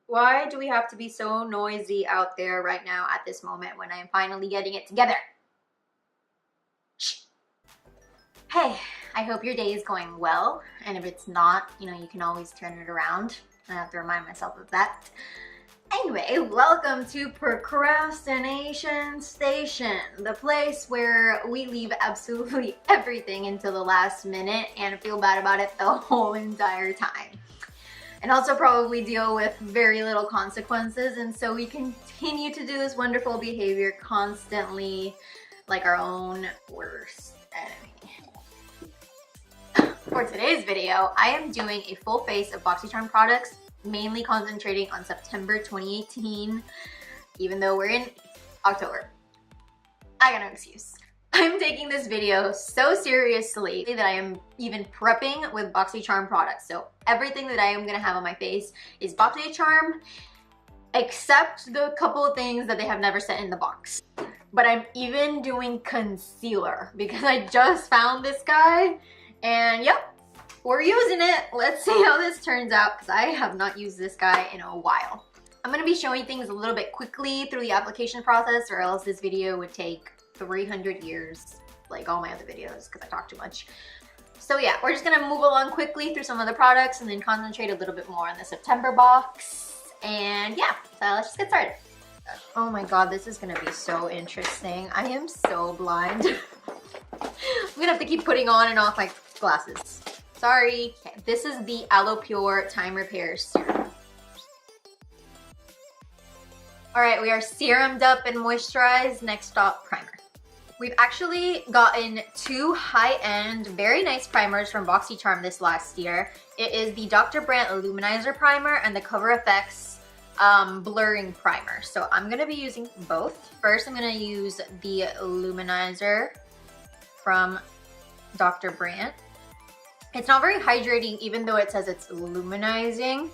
Why do we have to be so noisy out there right now at this moment when I'm finally getting it together? Shh. Hey, I hope your day is going well. And if it's not, you can always turn it around. I have to remind myself of that. Anyway, welcome to Procrastination Station, the place where we leave absolutely everything until the last minute and feel bad about it the whole entire time. And also probably deal with very little consequences, and so we continue to do this wonderful behavior constantly like our own worst enemy. For today's video, I am doing a full face of Boxycharm products, mainly concentrating on September 2018, even though we're in October. I got no excuse. I'm taking this video so seriously that I am even prepping with Boxycharm products. So everything that I am gonna have on my face is Boxycharm, except the couple of things that they have never sent in the box. But I'm even doing concealer because I just found this guy, and yep, we're using it. Let's see how this turns out because I have not used this guy in a while. I'm gonna be showing things a little bit quickly through the application process, or else this video would take 300 years like all my other videos because I talk too much. So yeah, we're just gonna move along quickly through some of the products and then concentrate a little bit more on the September box. And yeah, so let's just get started. Oh my god, this is gonna be so interesting. I am so blind. I'm gonna have to keep putting on and off my glasses. Sorry. Okay, this is the Aloe Pure Time Repair Serum. Alright, we are serumed up and moisturized. Next stop, primer. We've actually gotten two high-end, very nice primers from Boxycharm this last year. It is the Dr. Brandt Luminizer Primer and the Cover FX Blurring Primer. So I'm going to be using both. First, I'm going to use the Luminizer from Dr. Brandt. It's not very hydrating, even though it says it's luminizing.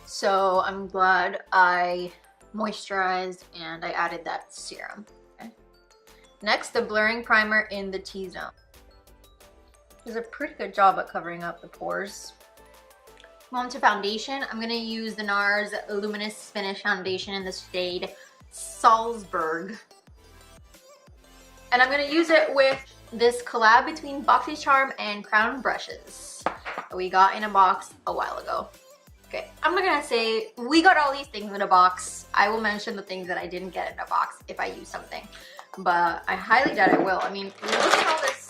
So I'm glad I moisturized and I added that serum. Next, the blurring primer in the T-zone. Does a pretty good job at covering up the pores. Move on to foundation. I'm going to use the NARS Luminous Finish Foundation in the shade Salzburg. And I'm going to use it with this collab between Boxycharm and Crown Brushes that we got in a box a while ago. Okay, I'm not gonna say we got all these things in a box. I will mention the things that I didn't get in a box if I use something, but I highly doubt I will. I mean, look at all this.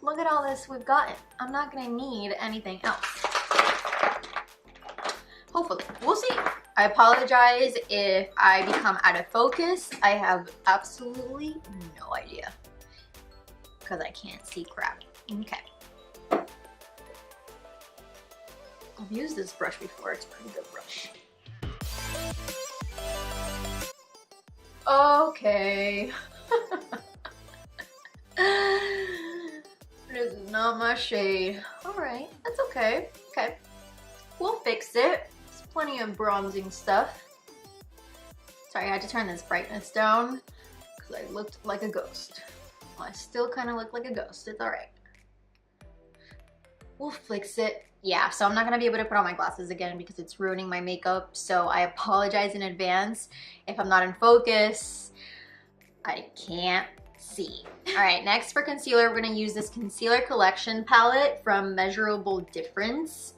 Look at all this we've gotten. I'm not gonna need anything else. Hopefully, we'll see. I apologize if I become out of focus. I have absolutely no idea because I can't see crap. Okay. I've used this brush before, it's a pretty good brush. Okay. This is not my shade. Alright, that's okay. Okay. We'll fix it. There's plenty of bronzing stuff. Sorry, I had to turn this brightness down because I looked like a ghost. Well, I still kind of look like a ghost. It's alright. We'll fix it. Yeah, so I'm not gonna be able to put on my glasses again because it's ruining my makeup, so I apologize in advance if I'm not in focus. I can't see. All right, next for concealer, we're gonna use this Concealer Collection palette from Measurable Difference.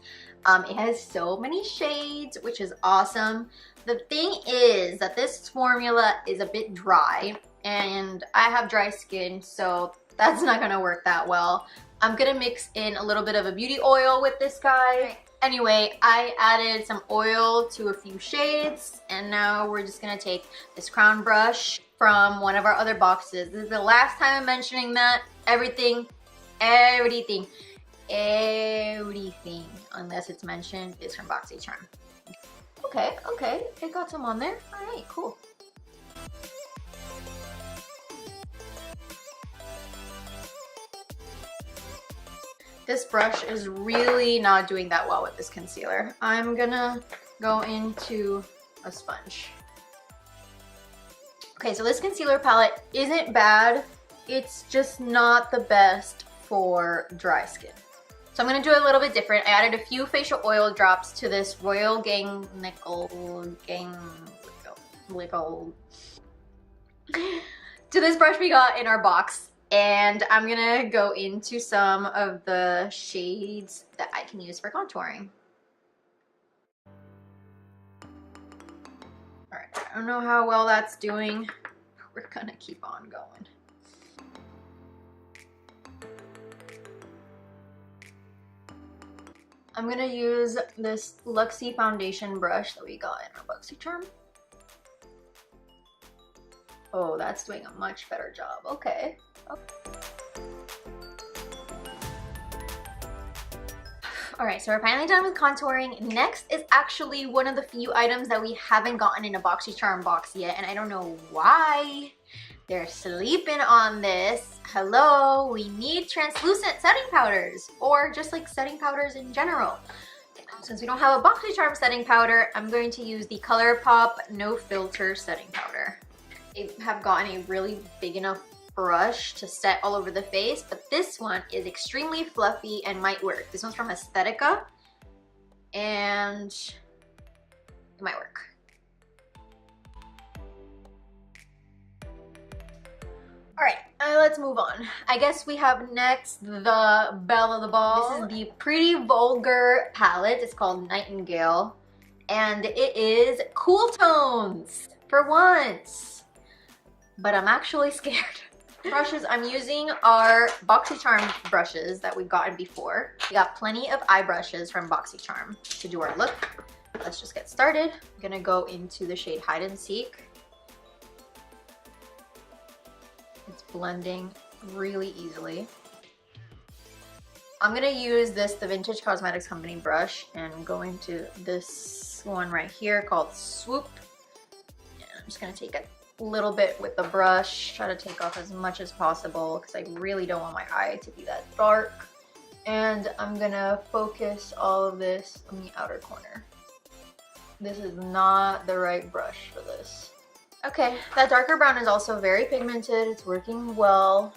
It has so many shades, which is awesome. The thing is that this formula is a bit dry, and I have dry skin, so that's not gonna work that well. I'm gonna mix in a little bit of a beauty oil with this guy. Anyway, I added some oil to a few shades, and now we're just gonna take this crown brush from one of our other boxes. This is the last time I'm mentioning that. Everything, unless it's mentioned, is from Boxycharm. Okay, it got some on there. All right, cool. This brush is really not doing that well with this concealer. I'm gonna go into a sponge. Okay, so this concealer palette isn't bad. It's just not the best for dry skin. So I'm gonna do it a little bit different. I added a few facial oil drops to this Royal to this brush we got in our box. And I'm gonna go into some of the shades that I can use for contouring. All right, I don't know how well that's doing. We're gonna keep on going. I'm gonna use this Luxie foundation brush that we got in our Boxycharm. Oh, that's doing a much better job. Okay. All right, so we're finally done with contouring. Next is actually one of the few items that we haven't gotten in a Boxycharm box yet, and I don't know why they're sleeping on this. Hello, we need translucent setting powders, or just like setting powders in general. Since we don't have a Boxycharm setting powder, I'm going to use the ColourPop No Filter setting powder. I have gotten a really big enough brush to set all over the face, but this one is extremely fluffy and might work. This one's from Aesthetica, and it might work. All right, let's move on. I guess we have next the belle of the ball. This is the Pretty Vulgar palette. It's called Nightingale, and it is cool tones for once, but I'm actually scared. Brushes I'm using are Boxycharm brushes that we've gotten before. We got plenty of eye brushes from Boxycharm to do our look. Let's just get started. I'm gonna go into the shade Hide and Seek. It's blending really easily. I'm gonna use the Vintage Cosmetics Company brush and go into this one right here called Swoop. And I'm just gonna take a little bit with the brush, try to take off as much as possible because I really don't want my eye to be that dark. And I'm gonna focus all of this on the outer corner. This is not the right brush for this. Okay, that darker brown is also very pigmented. It's working well.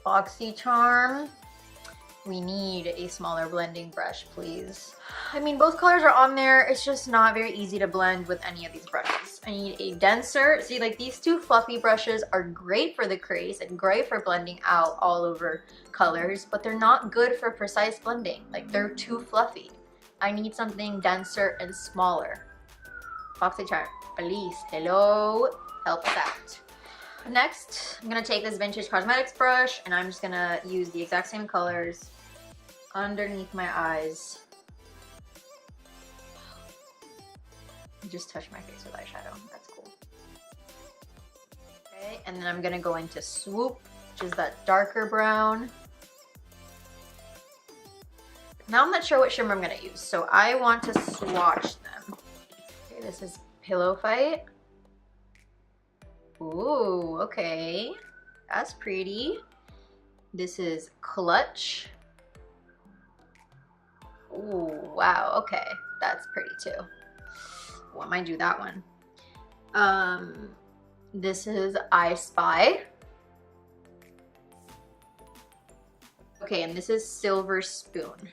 Boxycharm, we need a smaller blending brush, please. I mean, both colors are on there. It's just not very easy to blend with any of these brushes. I need a denser, see, like these two fluffy brushes are great for the crease and great for blending out all over colors, but they're not good for precise blending. Like, they're too fluffy. I need something denser and smaller. Boxycharm, please, hello, help us out. Next, I'm gonna take this Vintage Cosmetics brush and I'm just gonna use the exact same colors underneath my eyes. Just touch my face with eyeshadow, that's cool. Okay, and then I'm gonna go into Swoop, which is that darker brown. Now I'm not sure what shimmer I'm gonna use, so I want to swatch them. Okay, this is Pillow Fight. Ooh, okay, that's pretty. This is Clutch. Ooh, wow, okay, that's pretty too. Well, I might do that one. This is I Spy. Okay, and this is Silver Spoon.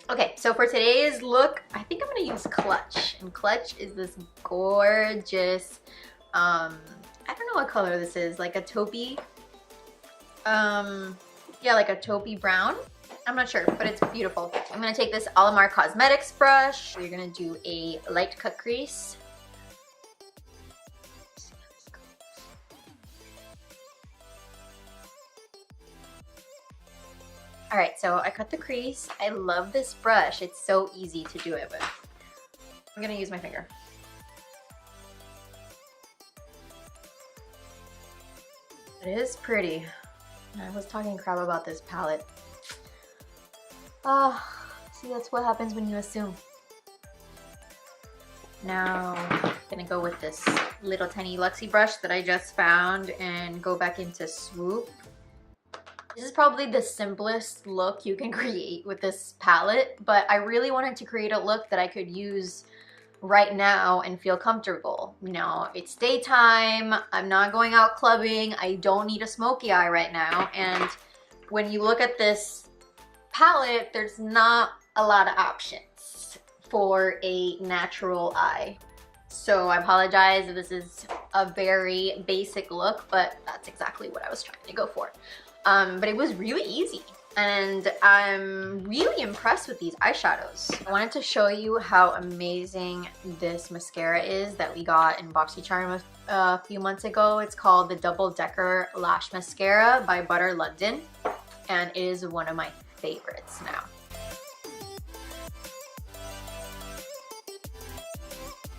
Okay, so for today's look, I think I'm gonna use Clutch. And Clutch is this gorgeous, I don't know what color this is, like a taupey, yeah, like a taupey brown. I'm not sure, but it's beautiful. I'm gonna take this Alamar Cosmetics brush. We're gonna do a light cut crease. All right, so I cut the crease. I love this brush. It's so easy to do it with. I'm gonna use my finger. It is pretty. I was talking crap about this palette. Ah, see, that's what happens when you assume. Now, I'm gonna go with this little tiny Luxie brush that I just found and go back into Swoop. This is probably the simplest look you can create with this palette, but I really wanted to create a look that I could use right now and feel comfortable. You know, it's daytime, I'm not going out clubbing, I don't need a smoky eye right now. And when you look at this palette, there's not a lot of options for a natural eye. So I apologize if this is a very basic look, but that's exactly what I was trying to go for. But it was really easy, and I'm really impressed with these eyeshadows. I wanted to show you how amazing this mascara is that we got in Boxycharm a few months ago. It's called the Double Decker Lash Mascara by Butter London, and it is one of my favorites now.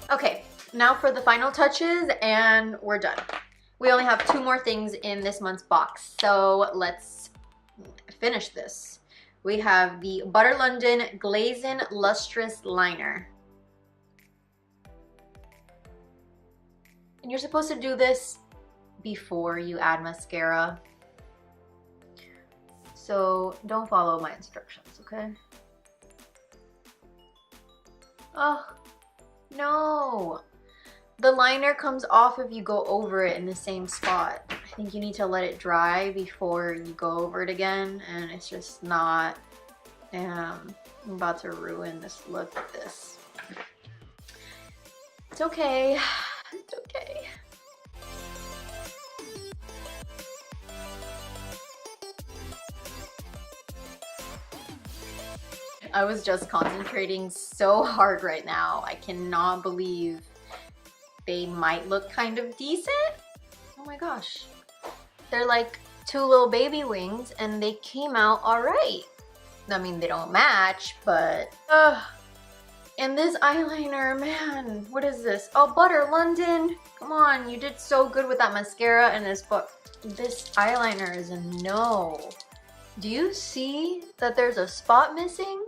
Okay, now for the final touches, and we're done. We only have 2 more things in this month's box, so let's finish this. We have the Butter London Glazin' Lustrous Liner. And you're supposed to do this before you add mascara. So don't follow my instructions, okay? Oh, no. The liner comes off if you go over it in the same spot. I think you need to let it dry before you go over it again, and it's just not, I'm about to ruin this look with this. It's okay, it's okay. I was just concentrating so hard right now. I cannot believe they might look kind of decent. Oh my gosh. They're like 2 little baby wings and they came out all right. I mean, they don't match, but and this eyeliner, man, what is this? Oh, Butter London. Come on, you did so good with that mascara and this book. This eyeliner is a no. Do you see that there's a spot missing?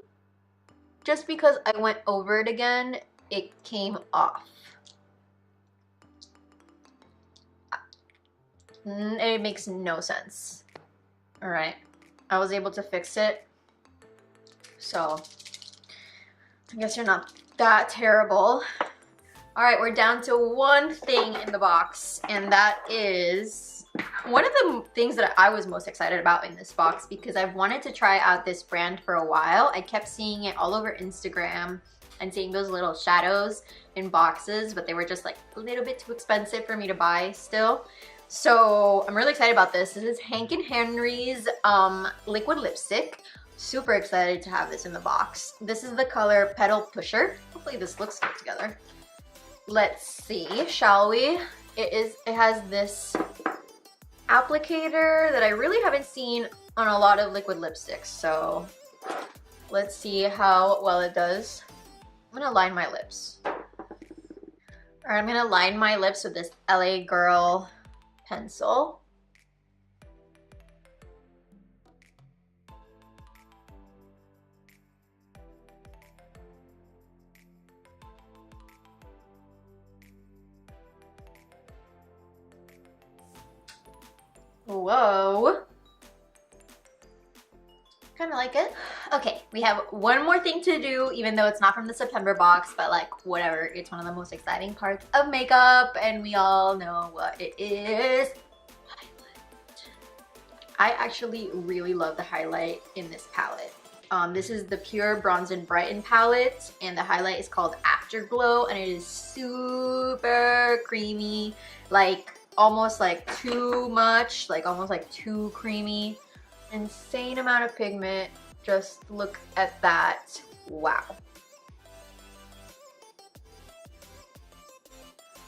Just because I went over it again, it came off. It makes no sense. All right, I was able to fix it. So I guess you're not that terrible. All right, we're down to 1 thing in the box, and that is one of the things that I was most excited about in this box, because I've wanted to try out this brand for a while. I kept seeing it all over Instagram and seeing those little shadows in boxes, but they were just like a little bit too expensive for me to buy still. So I'm really excited about this. This is Hank & Henry's liquid lipstick. Super excited to have this in the box. This is the color Petal Pusher. Hopefully this looks good together. Let's see, shall we? It has this applicator that I really haven't seen on a lot of liquid lipsticks. So let's see how well it does. I'm gonna line my lips. All right, I'm gonna line my lips with this LA Girl pencil. Whoa. Kind of like it. Okay, we have 1 more thing to do, even though it's not from the September box, but like whatever, it's one of the most exciting parts of makeup and we all know what it is. Highlight. I actually really love the highlight in this palette. This is the Pure Bronze and Brighten palette, and the highlight is called Afterglow, and it is super creamy, like almost like too much, like almost like too creamy. Insane amount of pigment. Just look at that. Wow.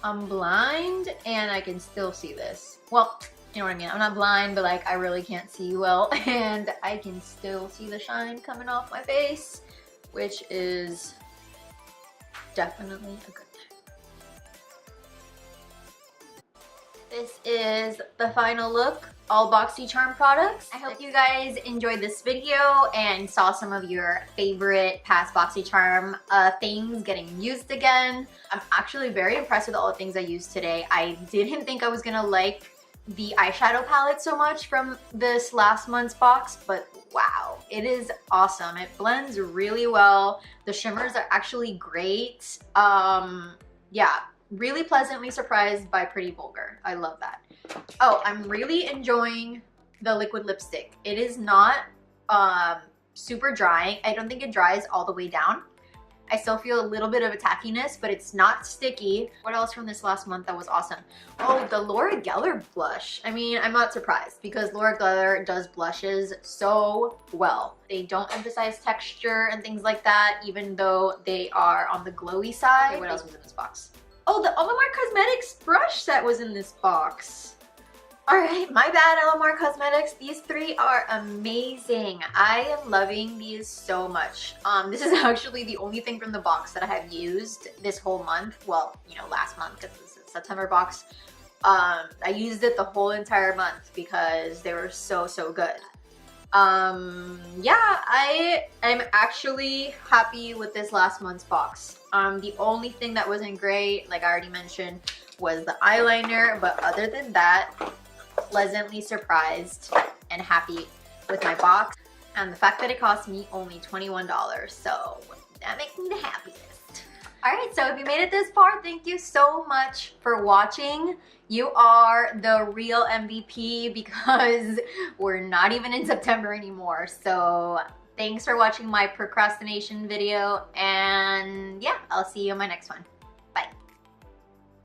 I'm blind and I can still see this. Well, you know what I mean. I'm not blind, but like I really can't see well, and I can still see the shine coming off my face, which is definitely a good thing. This is the final look, all Boxycharm products. I hope you guys enjoyed this video and saw some of your favorite past Boxycharm things getting used again. I'm actually very impressed with all the things I used today. I didn't think I was gonna like the eyeshadow palette so much from this last month's box, but wow, it is awesome. It blends really well. The shimmers are actually great. Yeah, really pleasantly surprised by Pretty Vulgar. I love that. Oh, I'm really enjoying the liquid lipstick. It is not super drying. I don't think it dries all the way down. I still feel a little bit of a tackiness, but it's not sticky. What else from this last month that was awesome? Oh, the Laura Geller blush. I mean, I'm not surprised because Laura Geller does blushes so well. They don't emphasize texture and things like that, even though they are on the glowy side. Okay, what else was in this box? Oh, the Alamar Cosmetics brush set was in this box. All right, my bad, Alamar Cosmetics. These three are amazing. I am loving these so much. This is actually the only thing from the box that I have used this whole month. Well, you know, last month because this is a September box. I used it the whole entire month because they were so good. Yeah, I'm actually happy with this last month's box. The only thing that wasn't great, like I already mentioned, was the eyeliner, but other than that, pleasantly surprised and happy with my box and the fact that it cost me only $21, so that makes me the happiest. All right, so if you made it this far, thank you so much for watching. You are the real MVP because we're not even in September anymore. So thanks for watching my procrastination video, and yeah, I'll see you in my next one.